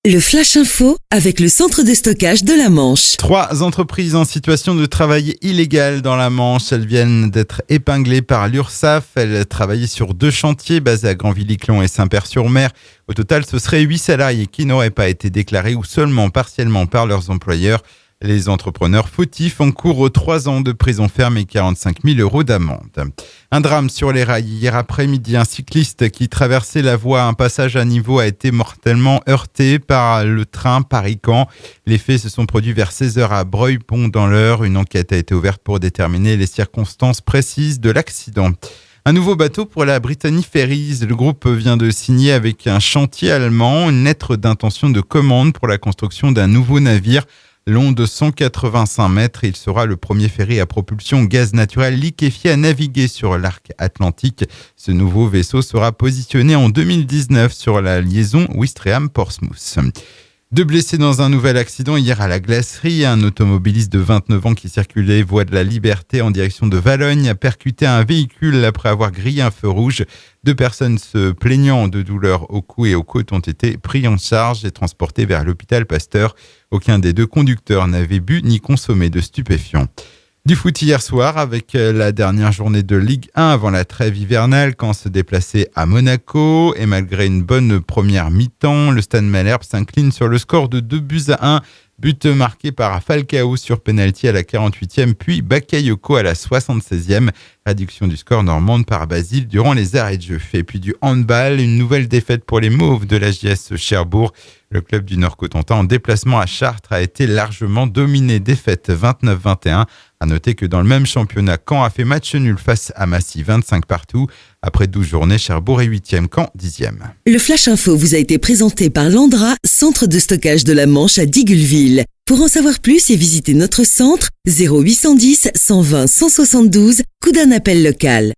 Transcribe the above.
Le Flash Info avec le centre de stockage de la Manche. 3 entreprises en situation de travail illégal dans la Manche. Elles viennent d'être épinglées par l'URSSAF. Elles travaillaient sur 2 chantiers basés à Granville-Iclon et Saint-Père-sur-Mer. Au total, ce seraient 8 salariés qui n'auraient pas été déclarés ou seulement partiellement par leurs employeurs. Les entrepreneurs fautifs encourent 3 ans de prison ferme et 45 000 € d'amende. Un drame sur les rails. Hier après-midi, un cycliste qui traversait la voie à un passage à niveau a été mortellement heurté par le train Paris-Caen. Les faits se sont produits vers 16h à Breuil-Pont dans l'Eure. Une enquête a été ouverte pour déterminer les circonstances précises de l'accident. Un nouveau bateau pour la Brittany Ferries. Le groupe vient de signer avec un chantier allemand une lettre d'intention de commande pour la construction d'un nouveau navire. Long de 185 mètres, il sera le premier ferry à propulsion gaz naturel liquéfié à naviguer sur l'arc atlantique. Ce nouveau vaisseau sera positionné en 2019 sur la liaison Ouistreham-Portsmouth. 2 blessés dans un nouvel accident hier à la glacerie. Un automobiliste de 29 ans qui circulait voie de la Liberté en direction de Valognes a percuté un véhicule après avoir grillé un feu rouge. 2 personnes se plaignant de douleurs au cou et aux côtes ont été pris en charge et transportées vers l'hôpital Pasteur. Aucun des 2 conducteurs n'avait bu ni consommé de stupéfiants. Du foot hier soir avec la dernière journée de Ligue 1 avant la trêve hivernale quand se déplaçait à Monaco. Et malgré une bonne première mi-temps, le Stade Malherbe s'incline sur le score de 2-1. But marqué par Falcao sur pénalty à la 48e, puis Bakayoko à la 76e. Réduction du score normande par Basile durant les arrêts de jeu. Et puis du handball, une nouvelle défaite pour les Mauves de la JS Cherbourg. Le club du Nord-Cotentin en déplacement à Chartres a été largement dominé. Défaite 29-21. À noter que dans le même championnat, Caen a fait match nul face à Massy 25 partout. Après 12 journées, Cherbourg est 8e, Caen 10e. Le Flash Info vous a été présenté par Landra, centre de stockage de la Manche à Digguleville. Pour en savoir plus et visiter notre centre, 0810 120 172, coup d'un appel local.